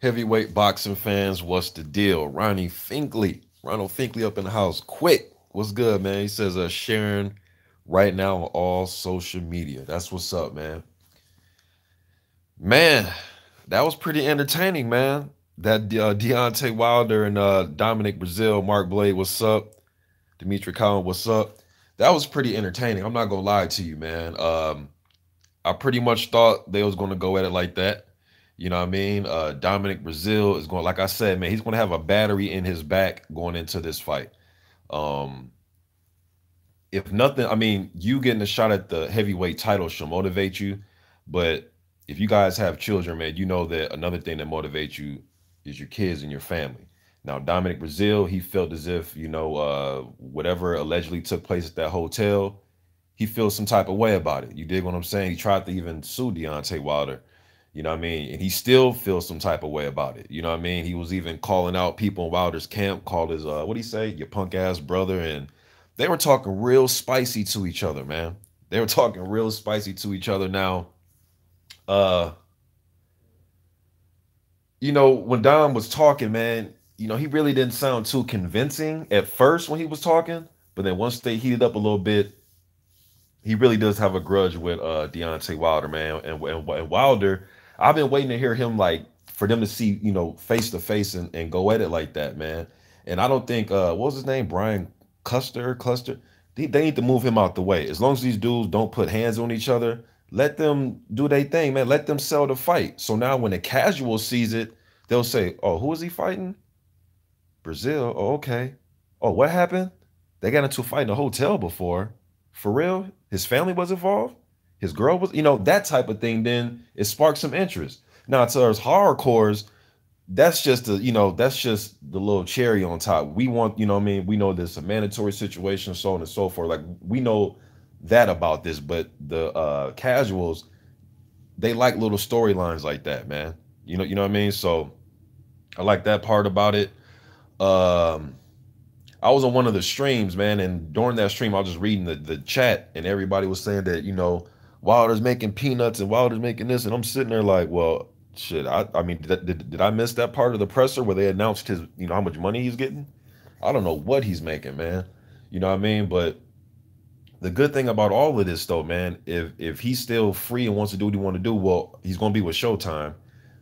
Heavyweight boxing fans, what's the deal? Ronald Finkley up in the house. Quick, what's good, man? He says, sharing right now on all social media. That's what's up, man. Man, that was pretty entertaining, man. That Deontay Wilder and Dominic Breazeale, Mark Blade, what's up? Dimitri Collin, what's up? That was pretty entertaining. I'm not gonna lie to you, man. I pretty much thought they was gonna go at it like that. You know what I mean? Dominic Brazil is going, like I said, man, he's gonna have a battery in his back going into this fight. Um, if nothing, I mean, you getting a shot at the heavyweight title should motivate you, but if you guys have children, man, you know that another thing that motivates you is your kids and your family. Now, Dominic Brazil, he felt as if, whatever allegedly took place at that hotel, he feels some type of way about it. You dig what I'm saying? He tried to even sue Deontay Wilder. You know what I mean? And he still feels some type of way about it. You know what I mean? He was even calling out people in Wilder's camp, called his what'd he say? Your punk ass brother. And they were talking real spicy to each other, man. They were talking real spicy to each other. Now, uh, when Dom was talking, man, he really didn't sound too convincing at first when he was talking. But then once they heated up a little bit, he really does have a grudge with Deontay Wilder, man. And Wilder, I've been waiting to hear him like for them to see, face to face and go at it like that, man. And I don't think what was his name? Brian Cluster. They need to move him out the way. As long as these dudes don't put hands on each other, let them do their thing, man. Let them sell the fight. So now when the casual sees it, they'll say, "Oh, who is he fighting? Brazil. Oh, okay. Oh, what happened? They got into a fight in a hotel before. For real? His family was involved? His girl was, that type of thing, then it sparks some interest. Now, to us hardcores, that's just the little cherry on top. We want, what I mean? We know there's a mandatory situation, so on and so forth. Like, we know that about this, but the casuals, they like little storylines like that, man. You know what I mean? So I like that part about it. Um, I was on one of the streams, man, and during that stream, I was just reading the chat, and everybody was saying that Wilder's making peanuts and Wilder's making this, and I'm sitting there like, well, shit. I mean, did I miss that part of the presser where they announced his, how much money he's getting? I don't know what he's making, man. You know what I mean? But the good thing about all of this, though, man, if he's still free and wants to do what he want to do, well, he's gonna be with Showtime.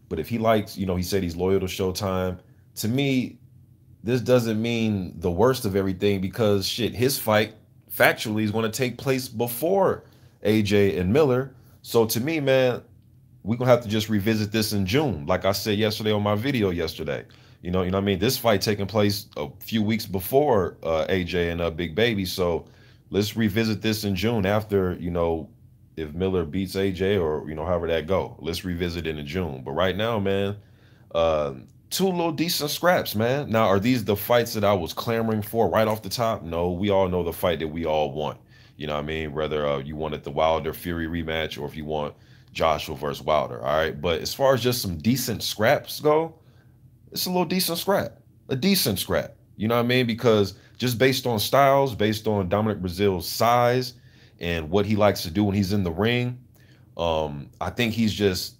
But if he likes, he said he's loyal to Showtime. To me, this doesn't mean the worst of everything because shit, his fight factually is going to take place before AJ and Miller. So to me, man, we're gonna have to just revisit this in June. Like I said yesterday on my video yesterday. You know what I mean? This fight taking place a few weeks before AJ and Big Baby. So let's revisit this in June after, if Miller beats AJ or, however that go. Let's revisit it in June. But right now, man, uh, two little decent scraps, man. Now, are these the fights that I was clamoring for right off the top? No, we all know the fight that we all want. You know what I mean? Whether you wanted the Wilder Fury rematch or if you want Joshua versus Wilder. All right. But as far as just some decent scraps go, it's a little decent scrap. A decent scrap. You know what I mean? Because just based on styles, based on Dominic Brazil's size and what he likes to do when he's in the ring, I think he's just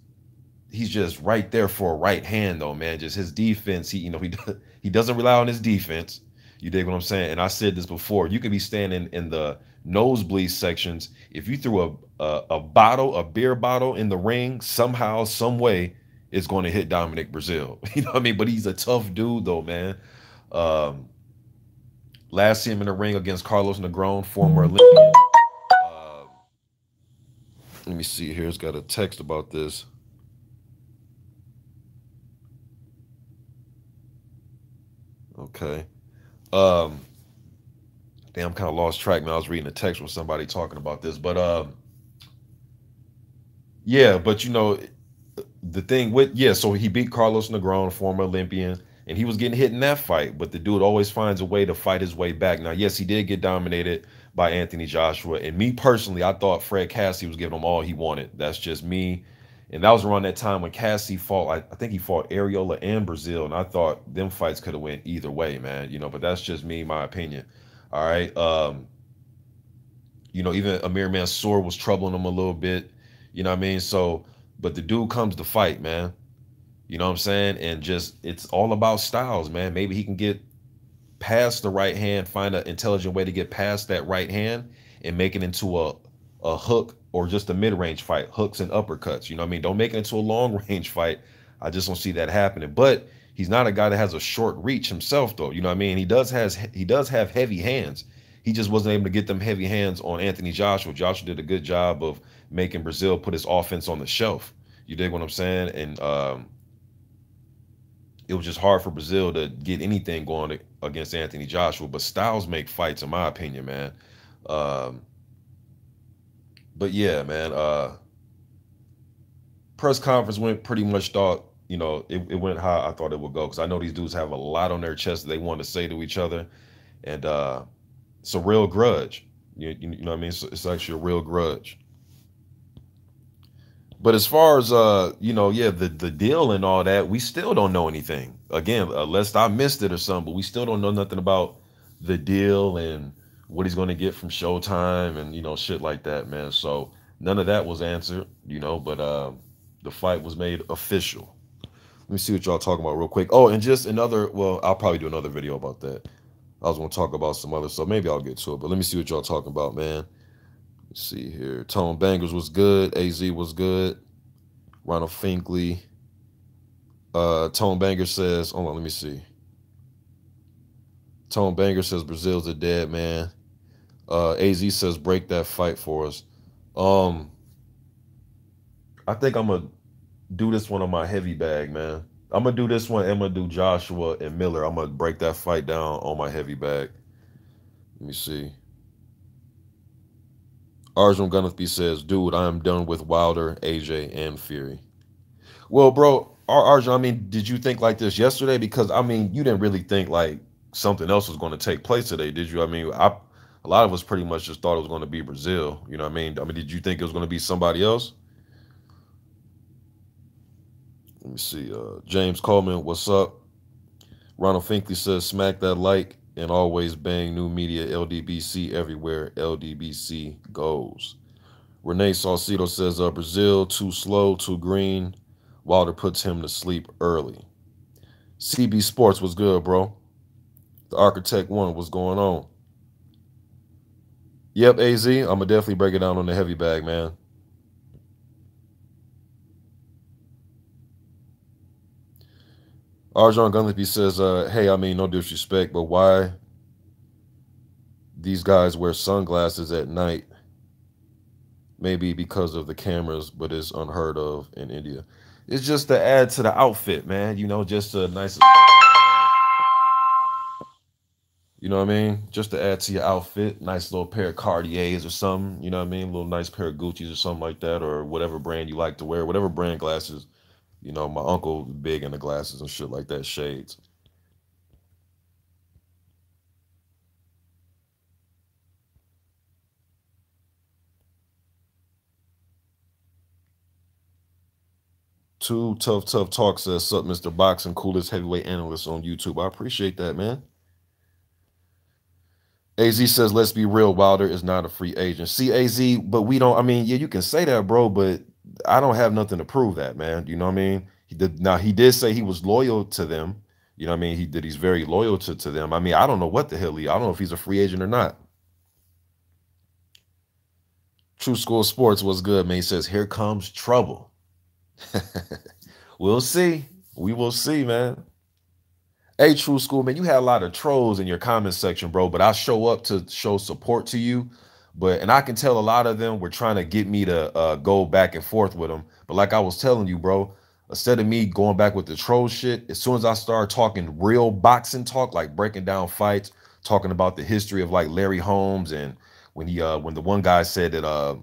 right there for a right hand though, man. Just his defense, he doesn't rely on his defense. You dig what I'm saying? And I said this before. You could be standing in the nosebleed sections. If you threw a beer bottle in the ring, somehow, some way, it's going to hit Dominic Brazil. You know what I mean? But he's a tough dude though, man. Um, Last see him in the ring against Carlos Negron, former Olympian. Uh, Let me see here. It's got a text about this. Okay. Um, Damn, kind of lost track, man. I was reading a text with somebody talking about this, but yeah, but the thing with so he beat Carlos Negron, former Olympian, and he was getting hit in that fight, but the dude always finds a way to fight his way back. Now, yes, he did get dominated by Anthony Joshua, and me personally, I thought Fred Cassie was giving him all he wanted. That's just me. And that was around that time when Cassie fought, I think he fought Areola and Brazil, and I thought them fights could have went either way, man. But that's just me, my opinion. All right. Even Amir Mansour was troubling him a little bit. You know what I mean? So, but the dude comes to fight, man. You know what I'm saying? And just it's all about styles, man. Maybe he can get past the right hand, find an intelligent way to get past that right hand and make it into a hook or just a mid-range fight, hooks and uppercuts. You know what I mean? Don't make it into a long range fight. I just don't see that happening. But he's not a guy that has a short reach himself, though. You know what I mean? He does have heavy hands. He just wasn't able to get them heavy hands on Anthony Joshua. Joshua did a good job of making Breazeale put his offense on the shelf. You dig what I'm saying? And it was just hard for Breazeale to get anything going against Anthony Joshua. But styles make fights, in my opinion, man. Um, but yeah, man. Press conference went pretty much thought, it went how I thought it would go. Because I know these dudes have a lot on their chest that they want to say to each other. And it's a real grudge. You know what I mean? It's actually a real grudge. But as far as yeah, the deal and all that, we still don't know anything. Again, unless I missed it or something, but we still don't know nothing about the deal and what he's going to get from Showtime and shit like that, man. So none of that was answered, but the fight was made official. Let me see what y'all talking about real quick. Oh, and just another, well, I'll probably do another video about that. I was going to talk about some other stuff. Maybe I'll get to it, but let me see what y'all talking about, man. Let's see here. Tone Bangers was good. AZ was good. Ronald Finkley. Tone Banger says, hold on, let me see. Tone Banger says Breazeale's a dead man. AZ says break that fight for us. I think I'm gonna do this one on my heavy bag, man. I'm gonna do this one. I'm gonna do Joshua and Miller. I'm gonna break that fight down on my heavy bag. Let me see. Arjun Gunnathy says, dude, I am done with Wilder, AJ, and Fury. Well, bro, Arjun, I mean, did you think like this yesterday? Because, I mean, you didn't really think like something else was going to take place today, did you? I mean, a lot of us pretty much just thought it was going to be Breazeale. You know what I mean? I mean, did you think it was going to be somebody else? Let me see. James Coleman, what's up? Ronald Finkley says, smack that like and always bang new media LDBC everywhere LDBC goes. Renee Saucedo says, Breazeale too slow, too green. Wilder puts him to sleep early. CB Sports was good, bro. The Architect One, what's going on? Yep, AZ, I'm going to definitely break it down on the heavy bag, man. Arjun Gunley says, hey, I mean, no disrespect, but why these guys wear sunglasses at night? Maybe because of the cameras, but it's unheard of in India. It's just to add to the outfit, man. Just a nice, you know what I mean? Just to add to your outfit, nice little pair of Cartiers or something, you know what I mean? A little nice pair of Gucci's or something like that, or whatever brand you like to wear, whatever brand glasses. My uncle big into glasses and shit like that, shades. Too tough talk says, sup, Mr. Boxing, coolest heavyweight analyst on YouTube. I appreciate that, man. AZ says, let's be real, Wilder is not a free agent. See, AZ, but we don't, I mean, yeah, you can say that, bro, but I don't have nothing to prove that, man. You know what I mean? Now, he did say he was loyal to them. You know what I mean? He's very loyal to them. I mean, I don't know what the hell I don't know if he's a free agent or not. True School Sports was good, man. He says, here comes trouble. We'll see. We will see, man. Hey, True School, man, you had a lot of trolls in your comment section, bro, but I show up to show support to you. And I can tell a lot of them were trying to get me to go back and forth with them. But like I was telling you, bro, instead of me going back with the troll shit, as soon as I start talking real boxing talk, like breaking down fights, talking about the history of like Larry Holmes, and when the one guy said that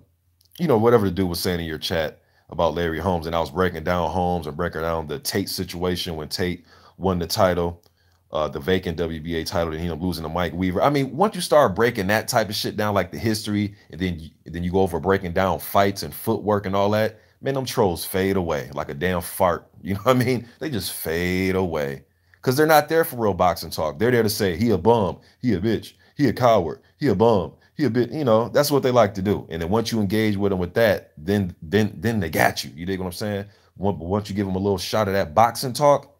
whatever the dude was saying in your chat about Larry Holmes, and I was breaking down Holmes and breaking down the Tate situation when Tate won the title, the vacant WBA title, and he ended up losing to Mike Weaver. I mean, once you start breaking that type of shit down, like the history, and then you go over breaking down fights and footwork and all that, man, them trolls fade away like a damn fart. You know what I mean? They just fade away because they're not there for real boxing talk. They're there to say he a bum, he a bitch, he a coward, he a bum, he a bit. That's what they like to do. And then once you engage with them with that, then they got you. You dig what I'm saying? Once you give them a little shot of that boxing talk,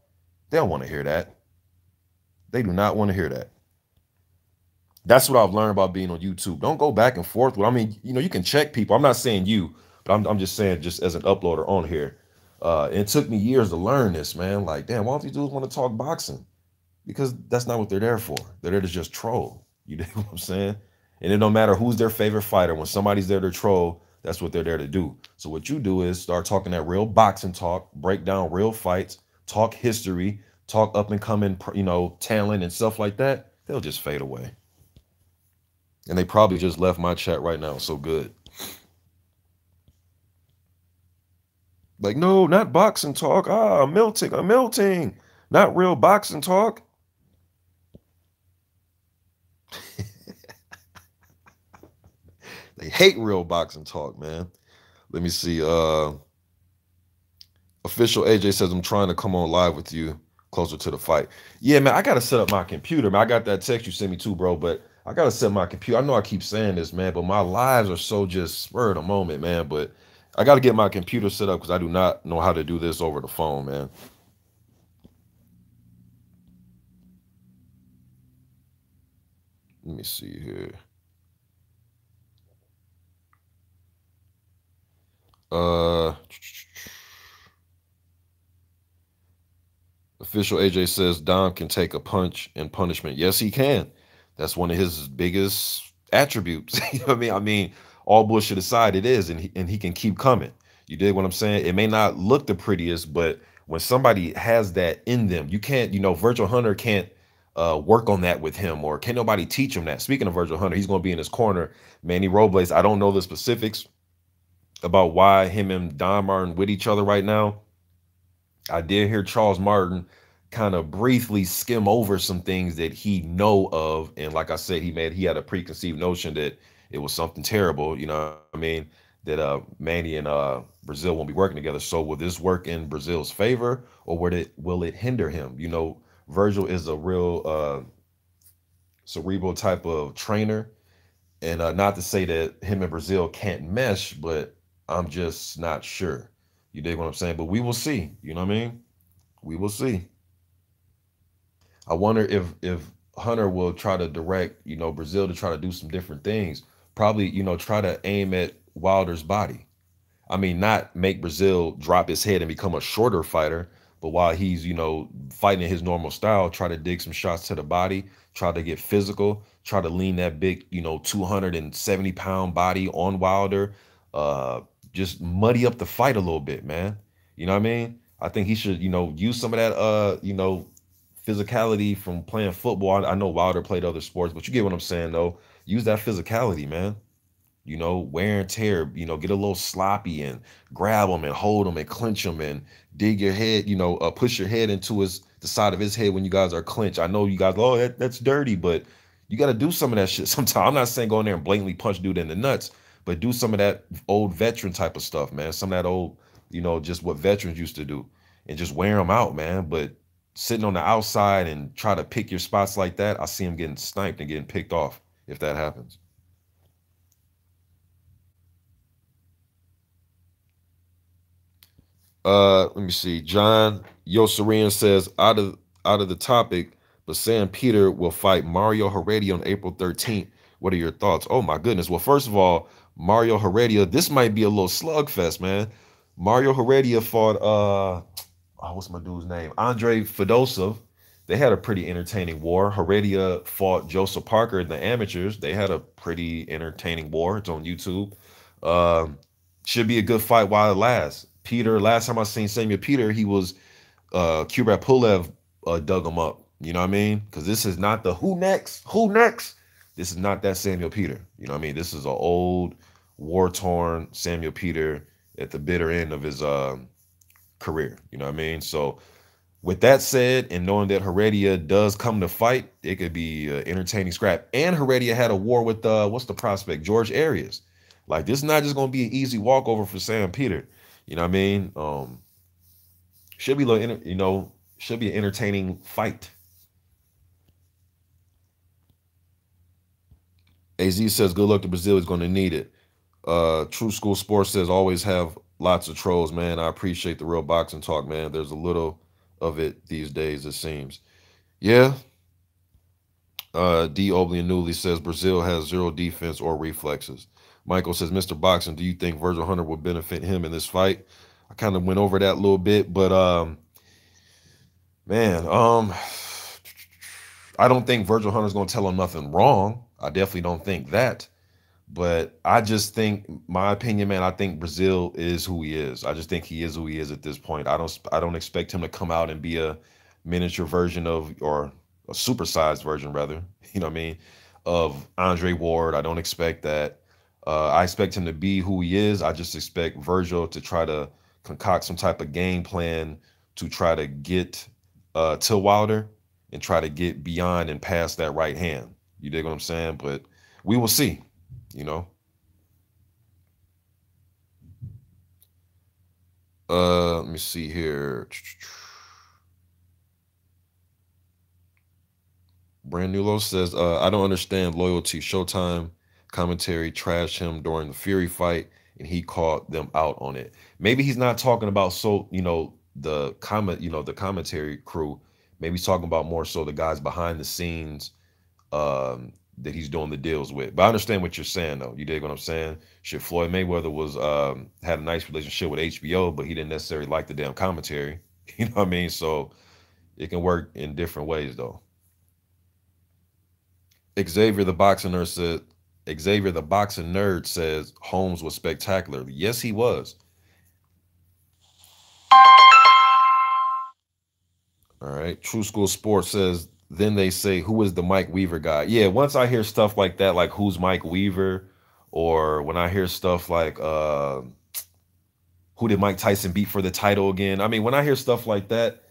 they don't want to hear that. They do not want to hear that. That's what I've learned about being on YouTube. Don't go back and forth with. I mean, you can check people. I'm not saying you, but I'm just saying just as an uploader on here. It took me years to learn this, man. Like, damn, why don't these dudes want to talk boxing? Because that's not what they're there for. They're there to just troll. You know what I'm saying? And it don't matter who's their favorite fighter. When somebody's there to troll, that's what they're there to do. So what you do is start talking that real boxing talk, break down real fights, talk history, talk up and coming, talent and stuff like that. They'll just fade away. And they probably just left my chat right now. So good. Like, no, not boxing talk. I'm melting. I'm melting. Not real boxing talk. They hate real boxing talk, man. Let me see. Official AJ says, I'm trying to come on live with you closer to the fight. Yeah, man, I got to set up my computer, man. I got that text you sent me too, bro, but I got to set my computer. I know I keep saying this, man, but my lives are so just spur of the moment, man. But I got to get my computer set up because I do not know how to do this over the phone, man. Let me see here. Official AJ says Dom can take a punch and punishment. Yes, he can. That's one of his biggest attributes. You know what I mean? I mean, all bullshit aside, it is, and he can keep coming. You dig what I'm saying? It may not look the prettiest, but when somebody has that in them, you can't, Virgil Hunter can't work on that with him, or can nobody teach him that. Speaking of Virgil Hunter, he's going to be in his corner. Manny Robles, I don't know the specifics about why him and Don Martin with each other right now. I did hear Charles Martin kind of briefly skim over some things that he know of, and like I said, he had a preconceived notion that it was something terrible. You know what I mean? That Manny and Breazeale won't be working together. So will this work in Breazeale's favor, or will it hinder him? Virgil is a real cerebral type of trainer, and not to say that him and Breazeale can't mesh, but I'm just not sure. You dig what I'm saying? But we will see. You know what I mean? We will see. I wonder if Hunter will try to direct, Breazeale to try to do some different things. Probably, try to aim at Wilder's body. I mean, not make Breazeale drop his head and become a shorter fighter, but while he's, fighting in his normal style, try to dig some shots to the body, try to get physical, try to lean that big, 270-pound body on Wilder. Just muddy up the fight a little bit, man. You know what I mean? I think he should, use some of that, physicality from playing football. I know Wilder played other sports, but you get what I'm saying, though. Use that physicality, man. Wear and tear, get a little sloppy and grab him and hold him and clinch him and dig your head, push your head into the side of his head when you guys are clinched. I know you guys, that's dirty, but you got to do some of that shit sometimes. I'm not saying go in there and blatantly punch dude in the nuts, but do some of that old veteran type of stuff, man. Some of that old, just what veterans used to do, and just wear them out, man. But sitting on the outside and try to pick your spots like that, I see him getting sniped and getting picked off if that happens. Let me see. John Yosarian says out of the topic, but Sam Peter will fight Mario Heredia on April 13th. What are your thoughts? Oh my goodness. Well, first of all, Mario Heredia, this might be a little slugfest, man. Mario Heredia fought what's my dude's name? Andre Fedosov. They had a pretty entertaining war. Heredia fought Joseph Parker in the amateurs. They had a pretty entertaining war. It's on YouTube. Should be a good fight while it lasts. Peter, last time I seen Samuel Peter, he was Kubrat Pulev dug him up. You know what I mean? Because this is not the who next? Who next? This is not that Samuel Peter. You know what I mean? This is an old, war-torn Samuel Peter at the bitter end of his career. You know what I mean? So with that said, and knowing that Heredia does come to fight, it could be entertaining scrap. And Heredia had a war with what's the prospect? George Arias. Like, this is not just gonna be an easy walkover for Sam Peter. You know what I mean? Should be should be an entertaining fight. AZ says good luck to Breazeale. He's going to need it. True School Sports says always have Lots of trolls, man. I appreciate the real boxing talk, man. There's a little of it these days, it seems. Yeah. D. Obley and Newly says Brazil has zero defense or reflexes. Michael says, Mr. Boxing, do you think Virgil Hunter will benefit him in this fight? I kind of went over that a little bit, but man, I don't think Virgil Hunter's gonna tell him nothing wrong. I definitely don't think that. But I just think, my opinion, man, I think Breazeale is who he is. I just think he is who he is at this point. I don't expect him to come out and be a miniature version of, or a supersized version rather, you know what I mean, of Andre Ward. I don't expect that. I expect him to be who he is. I just expect Virgil to try to concoct some type of game plan to try to get to Wilder and try to get beyond and past that right hand. You dig what I'm saying? But we will see. You know, let me see here. Brand New Low says, I don't understand loyalty. Showtime commentary trashed him during the Fury fight, and he called them out on it. Maybe he's not talking about, so, the commentary crew. Maybe he's talking about more so the guys behind the scenes, that he's doing the deals with. But I understand what you're saying, though. You dig what I'm saying? Shit, Floyd Mayweather was had a nice relationship with HBO, but he didn't necessarily like the damn commentary. You know what I mean? So it can work in different ways, though. Xavier the boxing nerd said, Xavier the boxing nerd says Holmes was spectacular. Yes, he was. All right. True School Sports says, then they say, who is the Mike Weaver guy? Yeah, once I hear stuff like that, like who's Mike Weaver, or when I hear stuff like who did Mike Tyson beat for the title again? I mean, when I hear stuff like that,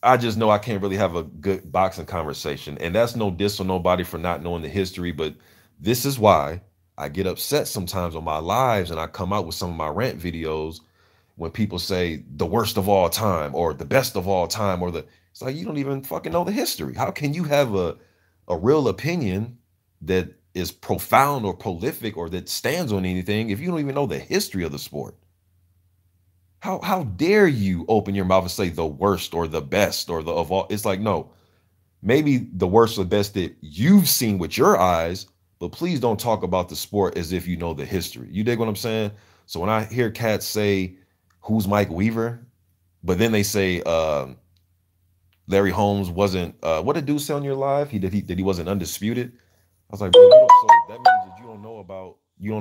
I just know I can't really have a good boxing conversation. And that's no diss on nobody for not knowing the history, but this is why I get upset sometimes on my lives and I come out with some of my rant videos when people say the worst of all time or the best of all time, or it's like, you don't even fucking know the history. How can you have a real opinion that is profound or prolific or that stands on anything if you don't even know the history of the sport? How dare you open your mouth and say the worst or the best or the of all? It's like, no, maybe the worst or the best that you've seen with your eyes, but please don't talk about the sport as if you know the history. You dig what I'm saying? So when I hear cats say, who's Mike Weaver? But then they say Larry Holmes wasn't, what did dude say on your live? He wasn't undisputed. I was like, bro, so that means that you don't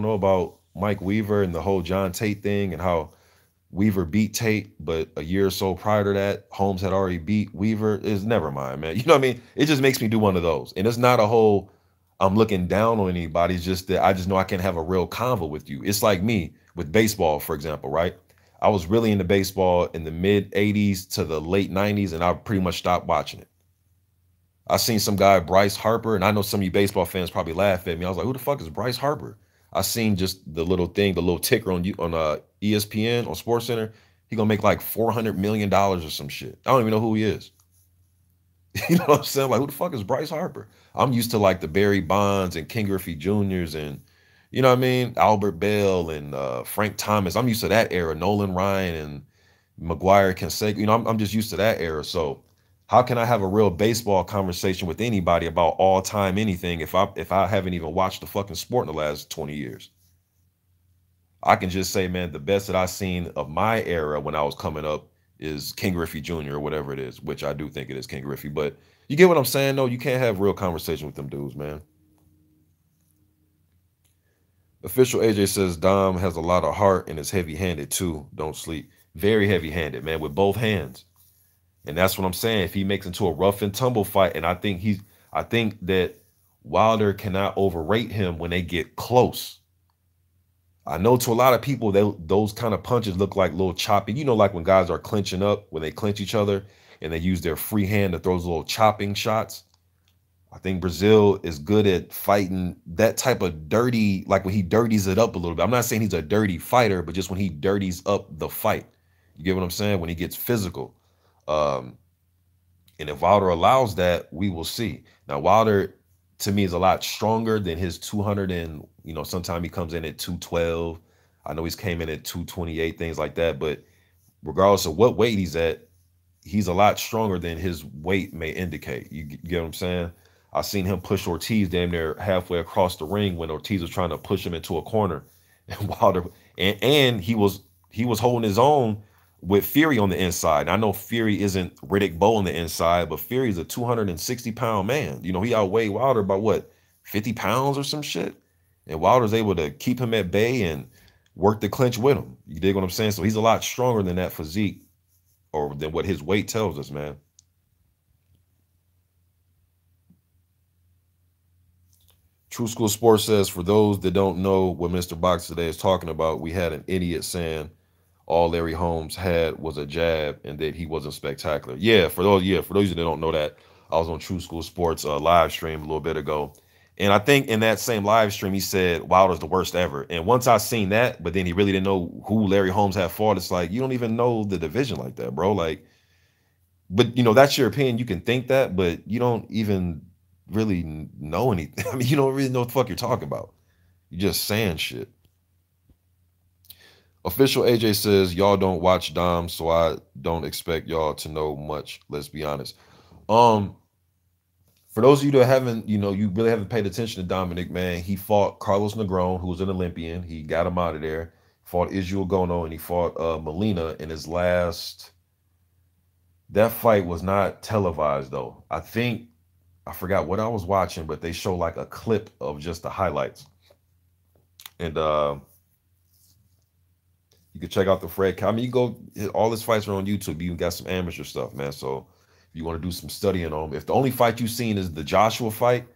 know about Mike Weaver and the whole John Tate thing and how Weaver beat Tate, but a year or so prior to that, Holmes had already beat Weaver. Is never mind, man. You know what I mean? It just makes me do one of those. And it's not a whole I'm looking down on anybody. It's just that I just know I can't have a real convo with you. It's like me with baseball, for example, right? I was really into baseball in the mid 80s to the late 90s, and I pretty much stopped watching it. I seen some guy, Bryce Harper, and I know some of you baseball fans probably laugh at me. I was like, who the fuck is Bryce Harper? I seen just the little thing, the little ticker on ESPN on Sports Center. He gonna make like $400 million or some shit. I don't even know who he is. You know what I'm saying? Like, who the fuck is Bryce Harper? I'm used to like the Barry Bonds and King Griffey Juniors and, you know what I mean, Albert Bell and Frank Thomas. I'm used to that era. Nolan Ryan and McGuire Canseco. You know, I'm just used to that era. So how can I have a real baseball conversation with anybody about all time anything if I haven't even watched the fucking sport in the last 20 years? I can just say, man, the best that I've seen of my era when I was coming up is King Griffey Jr. or whatever it is, which I do think it is King Griffey. But you get what I'm saying? No, you can't have real conversation with them dudes, man. Official AJ says Dom has a lot of heart and is heavy-handed too. Don't sleep. Very heavy-handed, man, with both hands. And that's what I'm saying. If he makes into a rough and tumble fight, and I think that Wilder cannot overrate him when they get close. I know to a lot of people, those kind of punches look like little chopping. You know, like when guys are clinching up, when they clinch each other and they use their free hand to throw those little chopping shots. I think Breazeale is good at fighting that type of dirty, like when he dirties it up a little bit. I'm not saying he's a dirty fighter, but just when he dirties up the fight. You get what I'm saying? When he gets physical. And if Wilder allows that, we will see. Now, Wilder, to me, is a lot stronger than his 200 and, sometimes he comes in at 212. I know he's came in at 228, things like that. But regardless of what weight he's at, he's a lot stronger than his weight may indicate. You get what I'm saying? I seen him push Ortiz damn near halfway across the ring when Ortiz was trying to push him into a corner, and Wilder and he was holding his own with Fury on the inside. And I know Fury isn't Riddick Bowe on the inside, but Fury's a 260-pound man. You know, he outweighed Wilder by what, 50 pounds or some shit? And Wilder's able to keep him at bay and work the clinch with him. You dig what I'm saying? So he's a lot stronger than that physique or than what his weight tells us, man. True School Sports says, for those that don't know what Mr. Box today is talking about, we had an idiot saying all Larry Holmes had was a jab and that he wasn't spectacular. For those that don't know that, I was on True School Sports live stream a little bit ago. And I think in that same live stream, he said Wilder's the worst ever. And once I seen that, but then he really didn't know who Larry Holmes had fought. It's like, you don't even know the division like that, bro. Like, but you know, that's your opinion. You can think that, but you don't even really know anything. I mean, you don't really know what the fuck you're talking about. You're just saying shit. Official AJ says, y'all don't watch Dom, so I don't expect y'all to know much. Let's be honest. For those of you that haven't, you really haven't paid attention to Dominic, man, he fought Carlos Negron, who was an Olympian. He got him out of there. Fought Israel Gono, and he fought Molina in his last. That fight was not televised, though. I forgot what I was watching, but they show like a clip of just the highlights. And you can check out the Fred. I mean, you go, all his fights are on YouTube. You got some amateur stuff, man. So if you want to do some studying on him, if the only fight you've seen is the Joshua fight,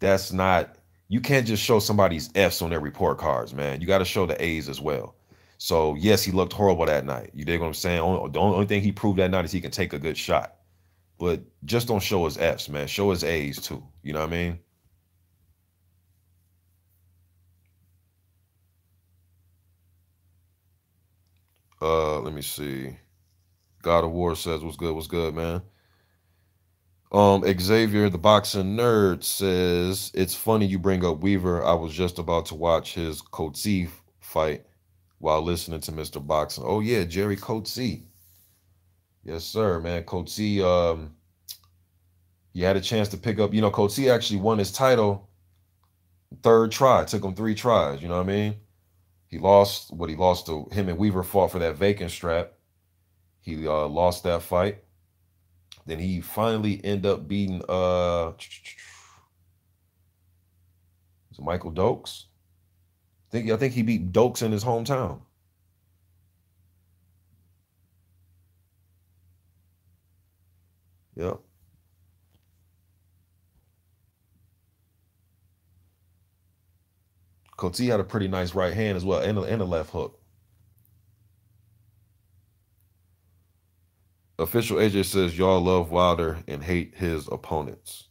that's not, you can't just show somebody's F's on their report cards, man. You got to show the A's as well. So yes, he looked horrible that night. You dig what I'm saying? The only thing he proved that night is he can take a good shot. But just don't show his F's, man. Show his A's too. You know what I mean? Let me see. God of War says, what's good, man? Xavier, the boxing nerd, says, it's funny you bring up Weaver. I was just about to watch his Coetzee fight while listening to Mr. Boxing. Oh yeah, Jerry Coetzee. Yes, sir, man. Coetzee, he had a chance to pick up, Coetzee actually won his title third try. It took him 3 tries, you know what I mean? He lost to him, and Weaver fought for that vacant strap. He lost that fight. Then he finally ended up beating Michael Dokes. I think he beat Dokes in his hometown. Yep. Coetzee had a pretty nice right hand as well, and a left hook. Official AJ says, y'all love Wilder and hate his opponents.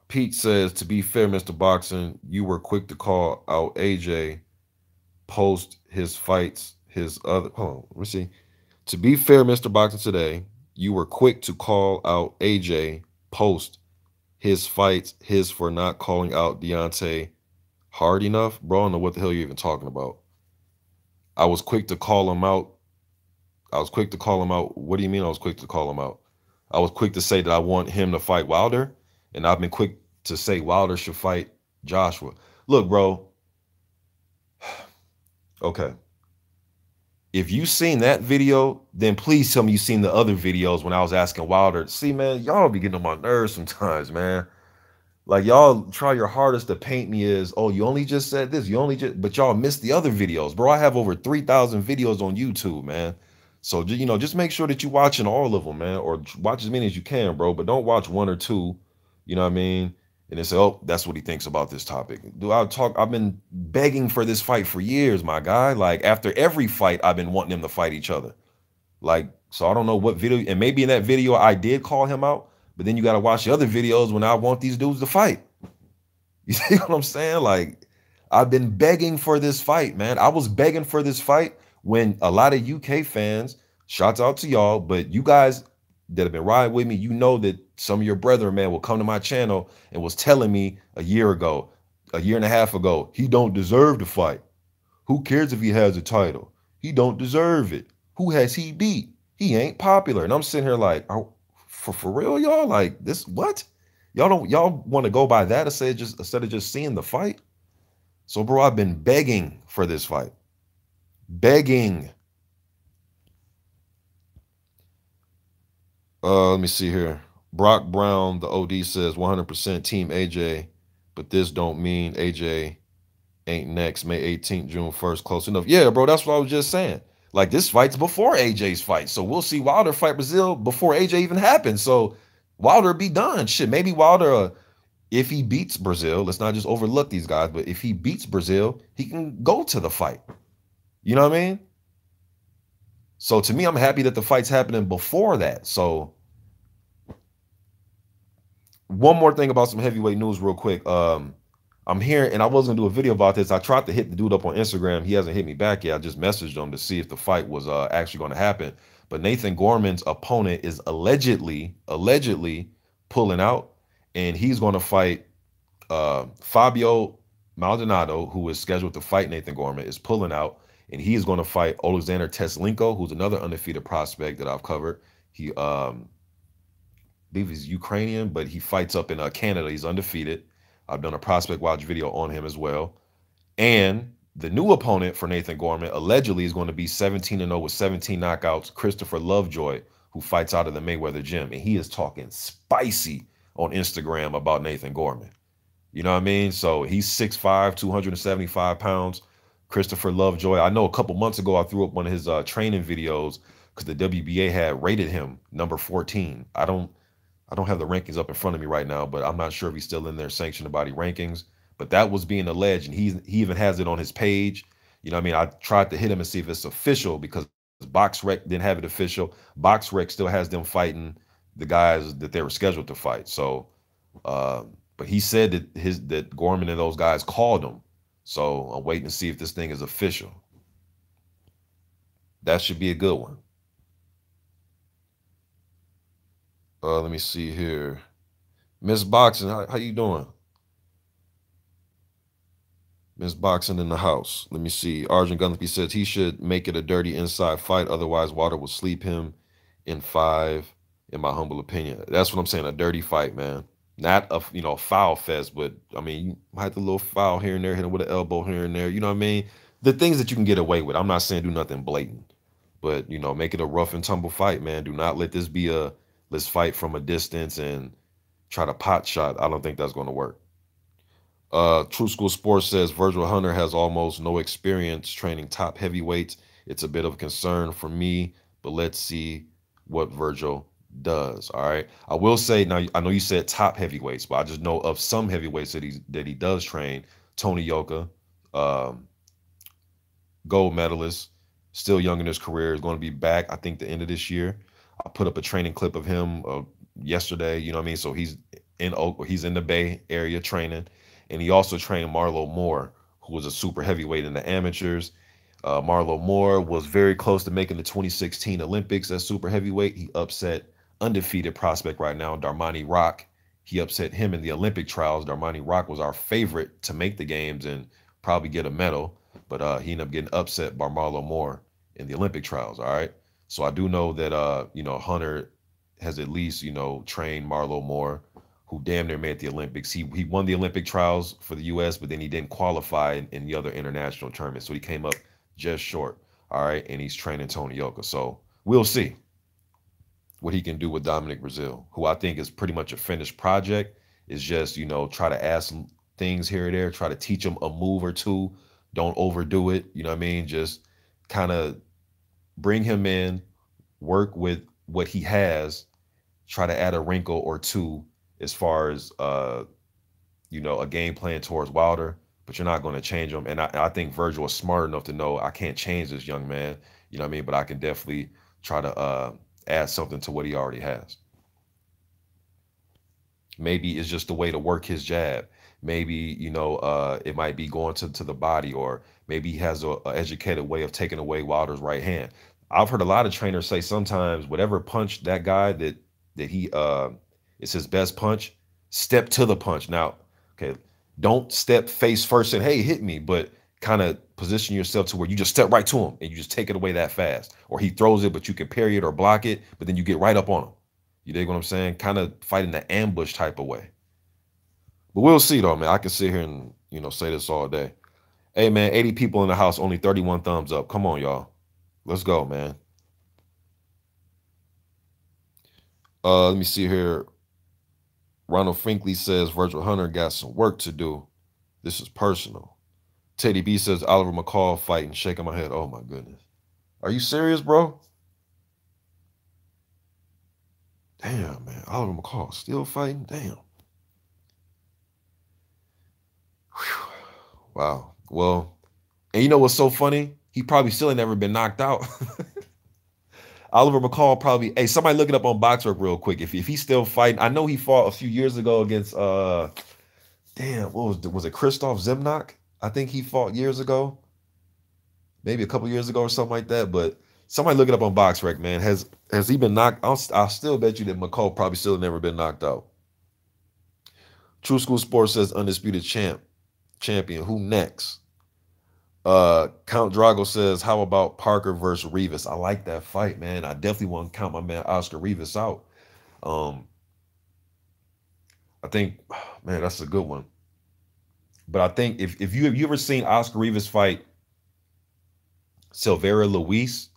Pete says, to be fair, Mr. Boxing, you were quick to call out AJ post his fights, his other. Hold on, let me see. To be fair, Mr. Boxing today, you were quick to call out AJ post his fights, his for not calling out Deontay hard enough. Bro, I don't know what the hell you're even talking about. I was quick to call him out. What do you mean I was quick to call him out? I was quick to say that I want him to fight Wilder, and I've been quick to say Wilder should fight Joshua. Look, bro. Okay. If you seen that video, then please tell me you seen the other videos when I was asking Wilder. See, man, y'all be getting on my nerves sometimes, man. Like, y'all try your hardest to paint me as, oh, you only just said this, but y'all missed the other videos. Bro, I have over 3,000 videos on YouTube, man. So, just make sure that you're watching all of them, man, or watch as many as you can, bro. But don't watch 1 or 2, you know what I mean? And then say, oh, that's what he thinks about this topic. I've been begging for this fight for years, my guy. Like, after every fight, I've been wanting them to fight each other. Like, so I don't know what video, and maybe in that video I did call him out, but then you got to watch the other videos when I want these dudes to fight. You see what I'm saying? Like, I've been begging for this fight, man. I was begging for this fight when a lot of UK fans, shouts out to y'all, but you guys that have been riding with me, you know that some of your brethren, man, will come to my channel and was telling me a year and a half ago, he don't deserve to fight. Who cares if he has a title? He don't deserve it. Who has he beat? He ain't popular. And I'm sitting here like, oh, for real, y'all? Like this, what? Y'all want to go by that instead of just seeing the fight? So, bro, I've been begging for this fight. Begging. Let me see here. Brock Brown, the OD says 100% Team AJ, but this don't mean AJ ain't next. May 18th, June 1st, close enough. Yeah, bro, that's what I was just saying. Like this fight's before AJ's fight, so we'll see Wilder fight Breazeale before AJ even happens. So Wilder be done. Shit, maybe Wilder, if he beats Breazeale, let's not just overlook these guys, but if he beats Breazeale, he can go to the fight. You know what I mean? So to me, I'm happy that the fight's happening before that. So one more thing about some heavyweight news real quick. I'm hearing, and I was gonna do a video about this. I tried to hit the dude up on Instagram. He hasn't hit me back yet. I just messaged him to see if the fight was actually going to happen. But Nathan Gorman's opponent is allegedly pulling out, and he's going to fight Fabio Maldonado, who is scheduled to fight Nathan Gorman, is pulling out, and he is going to fight Alexander Teslenko, who's another undefeated prospect that I've covered. He I believe he's Ukrainian, but he fights up in Canada. He's undefeated. I've done a prospect watch video on him as well. And the new opponent for Nathan Gorman allegedly is going to be 17-0 with 17 knockouts, Christopher Lovejoy, who fights out of the Mayweather gym. And he is talking spicy on Instagram about Nathan Gorman. You know what I mean? So he's 6'5", 275 pounds. Christopher Lovejoy. I know a couple months ago I threw up one of his training videos because the WBA had rated him number 14. I don't have the rankings up in front of me right now, but I'm not sure if he's still in their sanctioned body rankings. But that was being alleged, and he even has it on his page. You know what I mean? I tried to hit him and see if it's official because BoxRec didn't have it official. BoxRec still has them fighting the guys that they were scheduled to fight. So, but he said that Gorman and those guys called him. So I'm waiting to see if this thing is official. That should be a good one. Let me see here. Miss Boxing, how you doing? Miss Boxing in the house. Let me see. Arjun Gunsby says he should make it a dirty inside fight. Otherwise, Wilder will sleep him in 5, in my humble opinion. That's what I'm saying. A dirty fight, man. Not a foul fest, but I mean, you might have a little foul here and there, hit him with an elbow here and there. You know what I mean? The things that you can get away with. I'm not saying do nothing blatant, but make it a rough and tumble fight, man. Do not let this be a let's fight from a distance and try to pot shot. I don't think that's going to work. True School Sports says Virgil Hunter has almost no experience training top heavyweights. It's a bit of a concern for me, but let's see what Virgil does. All right. I will say now, I know you said top heavyweights, but I just know of some heavyweights that he does train. Tony Yoka, gold medalist, still young in his career, is going to be back, I think, the end of this year. I put up a training clip of him yesterday. You know what I mean? So he's in the Bay Area training, and he also trained Marlo Moore, who was a super heavyweight in the amateurs. Marlo Moore was very close to making the 2016 Olympics as super heavyweight. He upset undefeated prospect right now, Darmani Rock. He upset him in the Olympic trials. Darmani Rock was our favorite to make the games and probably get a medal, but he ended up getting upset by Marlo Moore in the Olympic trials. All right. So I do know that Hunter has at least trained Marlo Moore, who damn near made the Olympics. He won the Olympic trials for the U.S., but then he didn't qualify in the other international tournaments, so he came up just short. All right, and he's training Tony Yoka. So we'll see what he can do with Dominic Breazeale, who I think is pretty much a finished project. Is just try to add some things here or there, try to teach him a move or two. Don't overdo it. You know what I mean? Just kind of bring him in, work with what he has, try to add a wrinkle or two as far as a game plan towards Wilder, but you're not going to change him. And I think Virgil is smart enough to know I can't change this young man. You know what I mean? But I can definitely try to add something to what he already has. Maybe it's just a way to work his jab. Maybe, it might be going to the body, or maybe he has a educated way of taking away Wilder's right hand. I've heard a lot of trainers say sometimes whatever punch that guy that he it's his best punch, step to the punch. Now, okay, don't step face first and hey, hit me, but kind of position yourself to where you just step right to him and you just take it away that fast. Or he throws it, but you can parry it or block it, but then you get right up on him. You dig what I'm saying? Kind of fighting the ambush type of way. But we'll see though, man. I can sit here and, say this all day. Hey, man, 80 people in the house, only 31 thumbs up. Come on, y'all. Let's go, man. Let me see here. Ronald Finkley says Virgil Hunter got some work to do. This is personal. Teddy B says Oliver McCall fighting, shaking my head. Oh my goodness. Are you serious, bro? Damn, man. Oliver McCall still fighting? Damn. Whew. Wow. Well, and you know what's so funny? He probably still ain't never been knocked out. Oliver McCall probably. Hey, somebody look it up on BoxRec real quick. If he's still fighting, I know he fought a few years ago against damn, was it Christoph Zimnock? I think he fought years ago, maybe a couple years ago or something like that. But somebody look it up on BoxRec, man. Has he been knocked? I'll still bet you that McCall probably still never been knocked out. True School Sports says undisputed champion. Who next? Count Drago says, how about Parker versus Rivas? I like that fight, man. I definitely want to count my man Oscar Rivas out. I think, man, that's a good one. But I think if you ever seen Oscar Rivas fight Silveira Luis,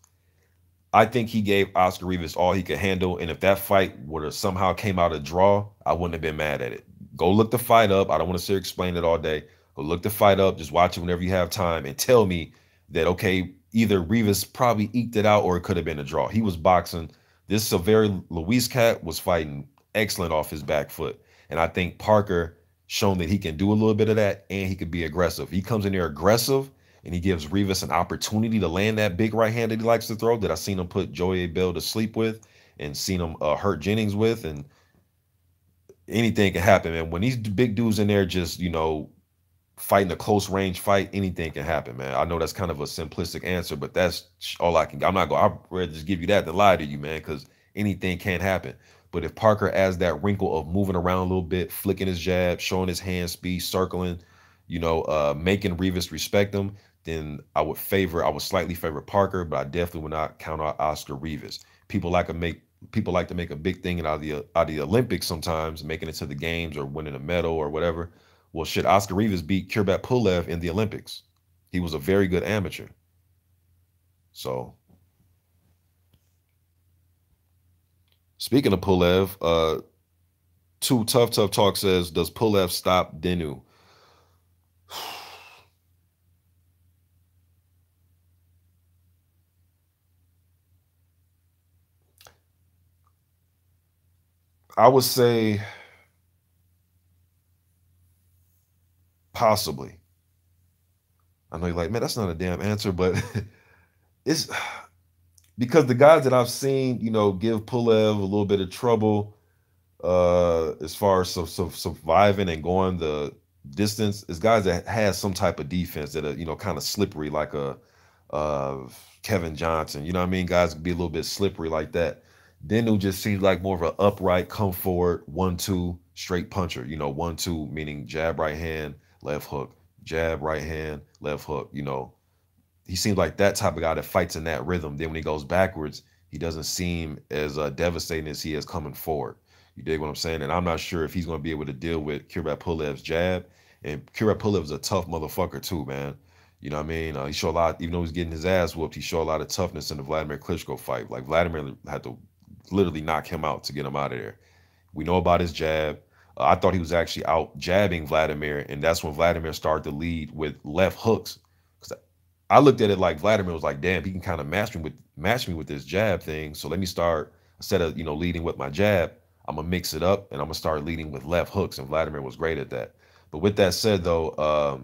I think he gave Oscar Rivas all he could handle. And if that fight would have somehow came out a draw, I wouldn't have been mad at it. Go look the fight up. I don't want to sit here explain it all day. Go look the fight up. Just watch it whenever you have time and tell me that, okay, either Rivas probably eked it out or it could have been a draw. He was boxing. This Silveira Luis cat was fighting excellent off his back foot. And I think Parker shown that he can do a little bit of that and he could be aggressive. He comes in there aggressive and he gives Rivas an opportunity to land that big right hand that he likes to throw that I seen him put Joey Bell to sleep with and seen him hurt Jennings with. And anything can happen, man. When these big dudes in there just, fighting a close range fight, anything can happen, man. I know that's kind of a simplistic answer, but that's all I can. I'd rather just give you that than lie to you, man, because anything can happen. But if Parker adds that wrinkle of moving around a little bit, flicking his jab, showing his hand speed, circling, making Rivas respect him, then I would slightly favor Parker, but I definitely would not count out Oscar Rivas. People like to make a big thing out of the Olympics sometimes, making it to the games or winning a medal or whatever. Well, shit, Oscar Rivas beat Kurbet Pulev in the Olympics. He was a very good amateur. So, speaking of Pulev, Too Tough Talk says, does Pulev stop Dinu? I would say possibly. I know you're like, man, that's not a damn answer, but it's because the guys that I've seen, give Pulev a little bit of trouble as far as surviving and going the distance is guys that has some type of defense that are, kind of slippery like a Kevin Johnson. You know what I mean? Guys can be a little bit slippery like that. Denu just seems like more of an upright, come forward, 1-2 straight puncher. 1-2 meaning jab, right hand, left hook, jab, right hand, left hook. He seems like that type of guy that fights in that rhythm. Then when he goes backwards, he doesn't seem as devastating as he is coming forward. You dig what I'm saying? And I'm not sure if he's going to be able to deal with Kurbet Pulev's jab. And Kurbet Pulev is a tough motherfucker too, man. You know what I mean? He showed a lot, even though he's getting his ass whooped, he showed a lot of toughness in the Vladimir Klitschko fight. Like Vladimir had to literally knock him out to get him out of there. We know about his jab. I thought he was actually out jabbing Vladimir, and that's when Vladimir started to lead with left hooks. Because I looked at it like Vladimir was like, damn, he can kind of match me with this jab thing. So let me start, instead of leading with my jab, I'm gonna mix it up and I'm gonna start leading with left hooks. And Vladimir was great at that. But with that said, though,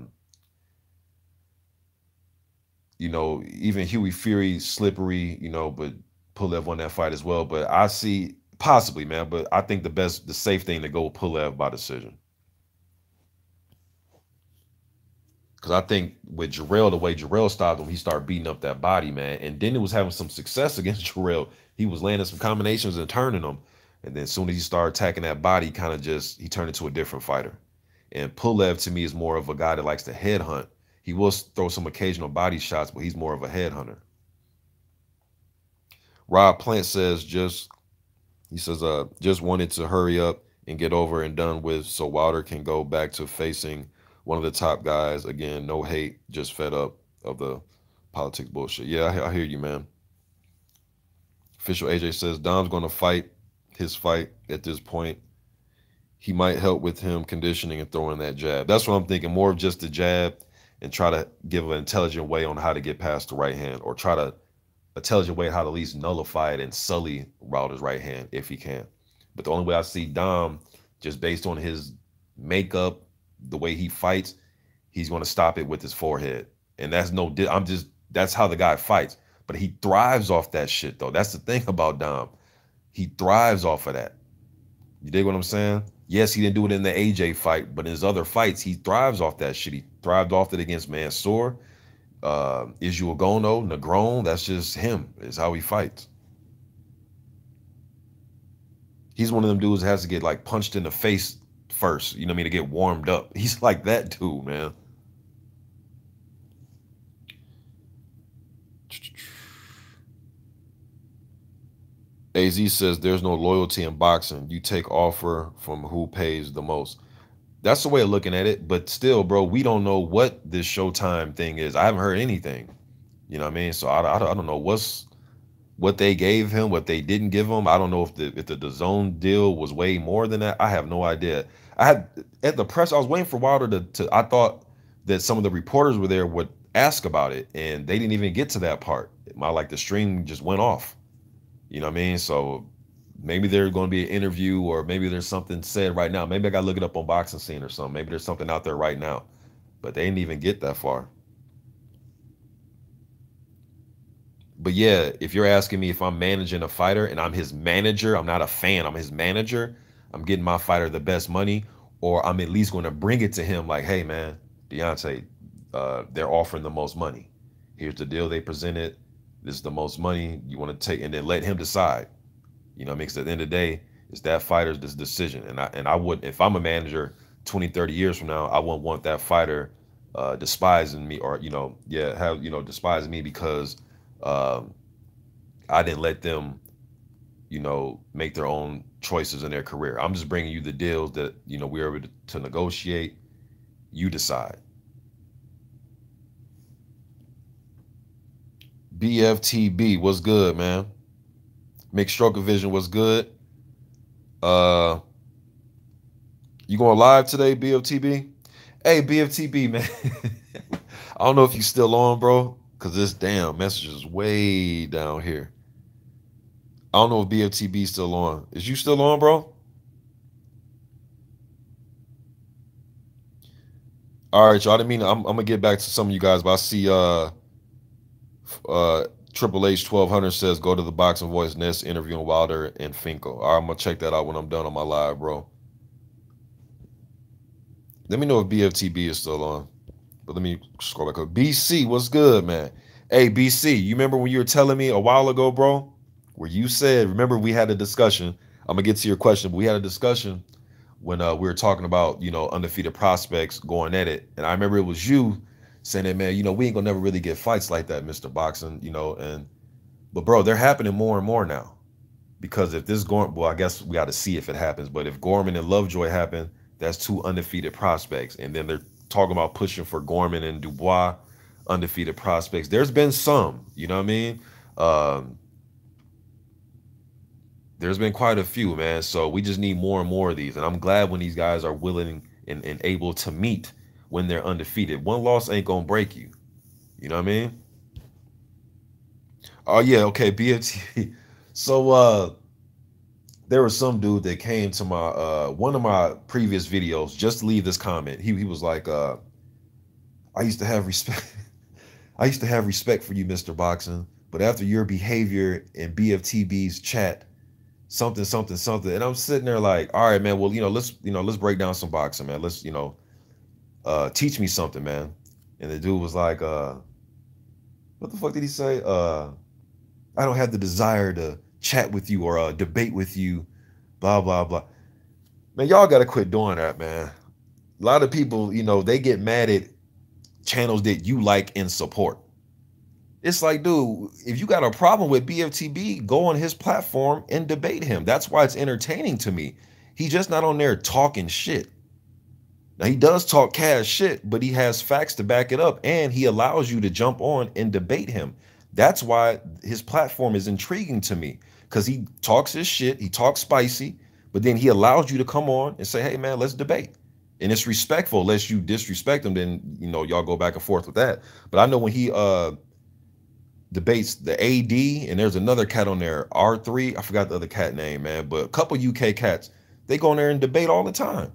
even Huey Fury slippery, but Pulev won that fight as well. But I see possibly, man. But I think the safe thing to go with Pulev by decision. Because I think with Jarrell, the way Jarrell stopped him, he started beating up that body, man. And then he was having some success against Jarrell. He was landing some combinations and turning them. And then as soon as he started attacking that body, he turned into a different fighter. And Pulev, to me, is more of a guy that likes to headhunt. He will throw some occasional body shots, but he's more of a headhunter. Rob Plant says just wanted to hurry up and get over and done with so Wilder can go back to facing one of the top guys again. No hate, just fed up of the politics bullshit. Yeah, I hear you, man. Official AJ says Dom's going to fight his fight at this point. He might help with him conditioning and throwing that jab. That's what I'm thinking. More of just the jab and try to give an intelligent way on how to get past the right hand, or try to intelligent way how to at least nullify it and sully Wilder's right hand if he can. But the only way I see Dom, just based on his makeup, the way he fights, he's going to stop it with his forehead. And that's that's how the guy fights. But he thrives off that shit, though. That's the thing about Dom. He thrives off of that. You dig what I'm saying? Yes, he didn't do it in the AJ fight, but in his other fights, he thrives off that shit. He thrived off it against Mansoor, Ishuagono, Negron. That's just him. It's how he fights. He's one of them dudes that has to get like punched in the face first, you know what I mean, to get warmed up. He's like that dude, man. AZ says there's no loyalty in boxing. You take offer from who pays the most. That's the way of looking at it. But still, bro, we don't know what this Showtime thing is. I haven't heard anything. You know what I mean? So I don't know what they gave him, what they didn't give him. I don't know if the DAZN deal was way more than that. I have no idea. I had at the press, I was waiting for Wilder to I thought that some of the reporters were there would ask about it, and they didn't even get to that part. The stream just went off. You know what I mean? So maybe there's going to be an interview, or maybe there's something said right now. Maybe I got to look it up on Boxing Scene or something. Maybe there's something out there right now, but they didn't even get that far. But yeah, if you're asking me if I'm managing a fighter and I'm his manager, I'm not a fan, I'm his manager, I'm getting my fighter the best money, or I'm at least going to bring it to him like, hey, man, Deontay, they're offering the most money. Here's the deal they presented. This is the most money you want to take, and then let him decide. You know what I mean? Because at the end of the day, it's that fighter's decision. And I wouldn't, if I'm a manager 20, 30 years from now, I wouldn't want that fighter despising me, or, despising me because I didn't let them, make their own choices in their career. I'm just bringing you the deals that, we're able to negotiate. You decide. BFTB, what's good, man? Mixed Stroker Vision, what's good? You going live today, BFTB? Hey, BFTB, man. I don't know if you still on, bro, because this damn message is way down here. I don't know if BFTB still on. Is you still on, bro? All right, y'all. I didn't mean I'm gonna get back to some of you guys, but I see Triple H 1200 says go to the Boxing Voice Nest interviewing Wilder and Finkel. All right, I'm gonna check that out when I'm done on my live, bro. Let me know if BFTB is still on. But let me scroll back up. BC, what's good, man? Hey, BC, you remember when you were telling me a while ago, bro, where you said, remember we had a discussion. I'm gonna get to your question, but we had a discussion when we were talking about, undefeated prospects going at it. And I remember it was you saying that, man, we ain't gonna never really get fights like that, Mr. Boxing, but bro, they're happening more and more now. Because if this I guess we got to see if it happens. But if Gorman and Lovejoy happen, that's two undefeated prospects. And then they're talking about pushing for Gorman and Dubois, undefeated prospects. There's been some, you know what I mean? There's been quite a few, man. So we just need more and more of these. And I'm glad when these guys are willing and able to meet when they're undefeated. One loss ain't gonna break you. You know what I mean? Oh yeah, okay, BFT. So there was some dude that came to my one of my previous videos just to leave this comment. He was like, I used to have respect. I used to have respect for you, Mr. Boxing, but after your behavior in BFTB's chat, something, something, something. And I'm sitting there like, all right, man, well, let's break down some boxing, man. Let's, teach me something, man. And the dude was like, what the fuck did he say? I don't have the desire to chat with you or debate with you, blah, blah, blah. Man, y'all got to quit doing that, man. A lot of people, they get mad at channels that you like and support. It's like, dude, if you got a problem with BFTB, go on his platform and debate him. That's why it's entertaining to me. He's just not on there talking shit. Now, he does talk cash shit, but he has facts to back it up, and he allows you to jump on and debate him. That's why his platform is intriguing to me, because he talks his shit, he talks spicy, but then he allows you to come on and say, hey, man, let's debate. And it's respectful. Unless you disrespect him, then, you know, y'all go back and forth with that. But I know when he debates the AD, and there's another cat on there, R3, I forgot the other cat name, man, but a couple UK cats, they go on there and debate all the time.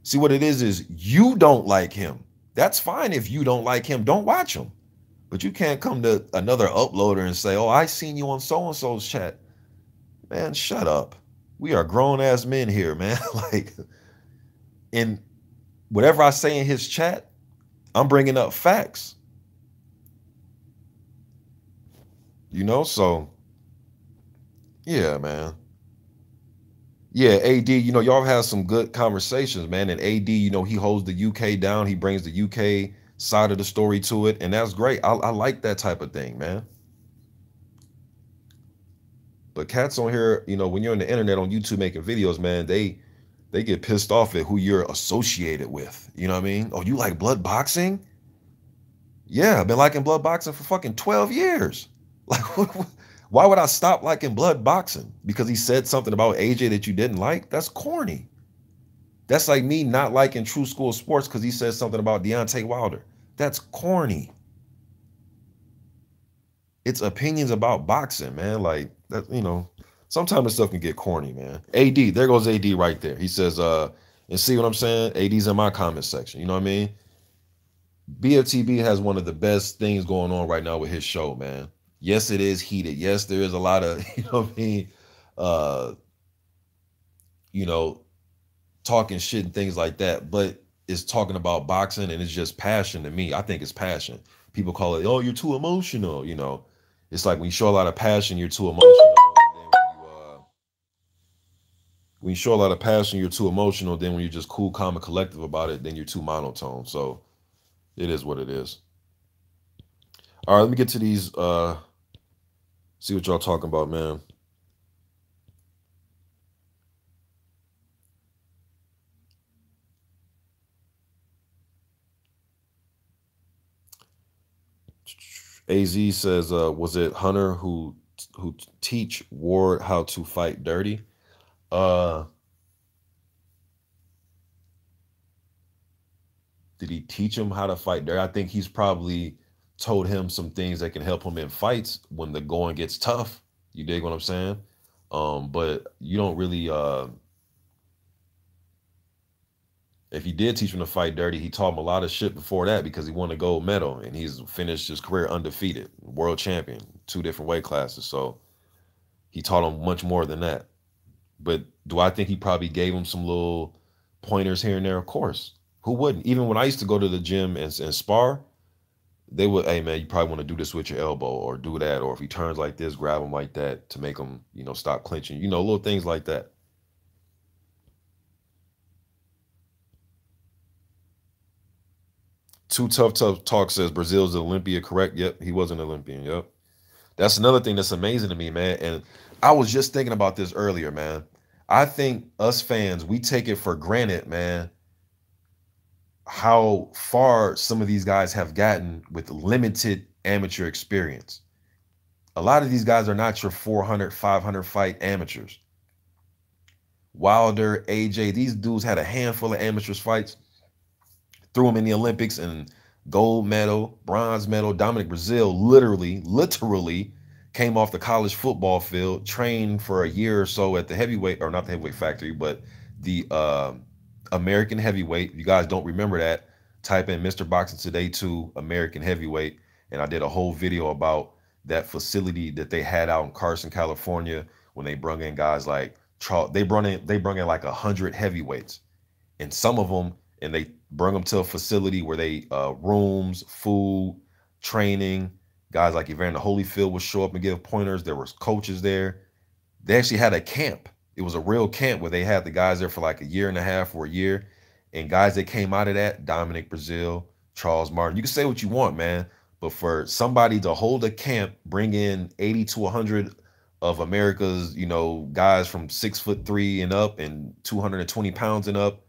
See, what it is you don't like him. That's fine if you don't like him. Don't watch him. But you can't come to another uploader and say, oh, I seen you on so-and-so's chat. Man, shut up. We are grown-ass men here, man. Like, in whatever I say in his chat, I'm bringing up facts. You know, so, yeah, man. Yeah, AD, you know, y'all have some good conversations, man. And AD, you know, he holds the UK down. He brings the UK side of the story to it. And that's great. I like that type of thing, man. But cats on here, you know, when you're on the internet on YouTube making videos, man, they get pissed off at who you're associated with. You know what I mean? Oh, you like blood boxing? Yeah, I've been liking blood boxing for fucking 12 years. Like, why would I stop liking blood boxing? Because he said something about AJ that you didn't like? That's corny. That's like me not liking True School Sports because he said something about Deontay Wilder. That's corny. It's opinions about boxing, man. Like, that, you know, sometimes this stuff can get corny, man. AD, there goes AD right there. He says, and see what I'm saying? AD's in my comment section. You know what I mean? BFTB has one of the best things going on right now with his show, man. Yes, it is heated. Yes, there is a lot of, you know what I mean, you know, talking shit and things like that. But it's talking about boxing, and it's just passion to me. I think it's passion. People call it, oh, you're too emotional, you know. It's like when you show a lot of passion, you're too emotional. And then when you show a lot of passion, you're too emotional. Then when you're just cool, calm, and collective about it, then you're too monotone. So it is what it is. All right, let me get to these, see what y'all talking about, man. AZ says, was it Hunter who teach Ward how to fight dirty? Did he teach him how to fight dirty? I think he's probably told him some things that can help him in fights when the going gets tough. You dig what I'm saying? But you don't really, if he did teach him to fight dirty, he taught him a lot of shit before that because he won a gold medal and he's finished his career undefeated, world champion, 2 different weight classes. So he taught him much more than that. But do I think he probably gave him some little pointers here and there? Of course. Who wouldn't? Even when I used to go to the gym and spar, they would, hey man, you probably want to do this with your elbow or do that. Or if he turns like this, grab him like that to make him, you know, stop clinching, you know, little things like that. Too Tough Talk says Breazeale's an Olympian, correct? Yep, he was an Olympian. Yep. That's another thing that's amazing to me, man. And I was just thinking about this earlier, man. I think us fans, we take it for granted, man, how far some of these guys have gotten with limited amateur experience. A lot of these guys are not your 400, 500 fight amateurs. Wilder, AJ, these dudes had a handful of amateurs fights, threw them in the Olympics and gold medal, bronze medal. Dominic Breazeale literally came off the college football field, trained for a year or so at the heavyweight, or not the heavyweight factory, but the American heavyweight. If you guys don't remember that, type in Mr. Boxing Today 2 American heavyweight. And I did a whole video about that facility that they had out in Carson, California, when they brung in guys like Charles. They brung in like 100 heavyweights, and some of them, and they bring them to a facility where they rooms, food, training. Guys like Evander Holyfield would show up and give pointers. There was coaches there. They actually had a camp. It was a real camp where they had the guys there for like a year and a half or a year, And guys that came out of that, Dominic, Breazeale, Charles Martin, you can say what you want, man. But for somebody to hold a camp, bring in 80 to 100 of America's, guys from 6'3" and up and 220 pounds and up,